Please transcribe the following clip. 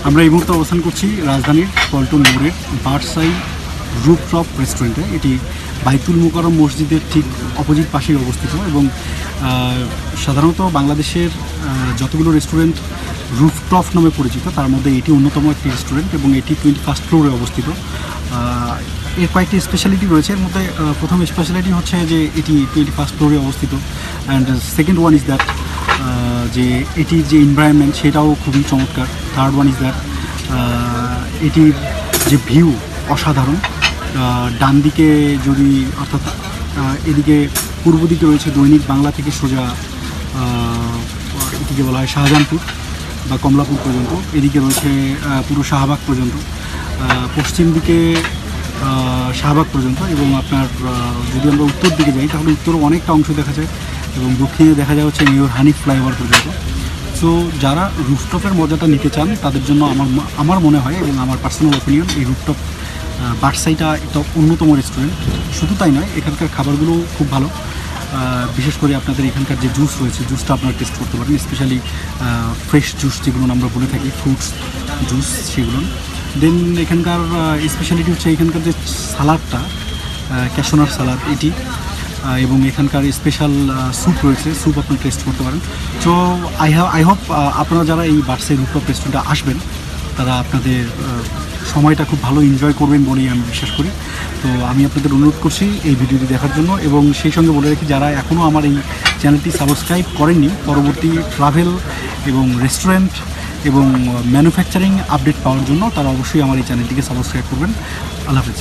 আমরা এই মুহূর্তে অবস্থান করছি রাজধানীর পল্টন মোড়ের বার্ডসাই রুফটপ রেস্টুরেন্টে। এটি বাইতুল মোকাররম মসজিদের ঠিক অপোজিট পাশেই অবস্থিত এবং সাধারণত বাংলাদেশের যতগুলো রেস্টুরেন্ট রুফটপ নামে পরিচিত তার মধ্যে এটি অন্যতম একটি রেস্টুরেন্ট এবং এটি 21st ফ্লোরে অবস্থিত। এর কয়েকটি স্পেশালিটি রয়েছে। এর মধ্যে প্রথম স্পেশালিটি হচ্ছে যে এটি 21st ফ্লোরে অবস্থিত, and second one is that যে এটির যে এনভায়রনমেন্ট সেটাও খুবই চমৎকার। থার্ড ওয়ান ইজ দ্যাট এটির যে ভিউ অসাধারণ। ডান দিকে যদি অর্থাৎ এদিকে পূর্ব দিকে রয়েছে দৈনিক বাংলা থেকে সোজা এটিকে বলা হয় শাহজাহানপুর বা কমলাপুর পর্যন্ত, এদিকে রয়েছে পুরো শাহবাগ পর্যন্ত, পশ্চিম দিকে শাহবাগ পর্যন্ত, এবং আপনার যদি আমরা উত্তর দিকে যাই তাহলে উত্তরও অনেকটা অংশ দেখা যায় এবং দক্ষিণে দেখা যায় হচ্ছে মেয়র হানিফ ফ্লাইওভার পর্যন্ত। সো যারা রুফটপের মজাটা নিতে চান তাদের জন্য আমার মনে হয় এবং আমার পার্সোনাল অপিনিয়ন এই রুফটপ বার্ডসাইটা একটা অন্যতম রেস্টুরেন্ট। শুধু তাই নয়, এখানকার খাবারগুলো খুব ভালো। বিশেষ করে আপনাদের এখানকার যে জুস রয়েছে জুসটা আপনারা টেস্ট করতে পারেন, স্পেশালি ফ্রেশ জুস যেগুলো আমরা বলে থাকি, ফ্রুটস জুস সেগুলো। দেন এখানকার স্পেশালিটি হচ্ছে এখানকার যে সালাডটা, ক্যাশনার সালাদ এটি, এবং এখানকার স্পেশাল স্যুপ রয়েছে, স্যুপ আপনারা টেস্ট করতে পারেন। সো আই হোপ আপনারা যারা এই বার্ডসাই রুফটপ রেস্টুরেন্টে আসবেন তারা আপনাদের সময়টা খুব ভালো এনজয় করবেন বলেই আমি বিশ্বাস করি। তো আমি আপনাদের অনুরোধ করছি এই ভিডিওটি দেখার জন্য, এবং সেই সঙ্গে বলে রাখি যারা এখনও আমার এই চ্যানেলটি সাবস্ক্রাইব করেননি, পরবর্তী ট্রাভেল এবং রেস্টুরেন্ট এবং ম্যানুফ্যাকচারিং আপডেট পাওয়ার জন্য তারা অবশ্যই আমার এই চ্যানেলটিকে সাবস্ক্রাইব করবেন। আল্লাহ হাফেজ।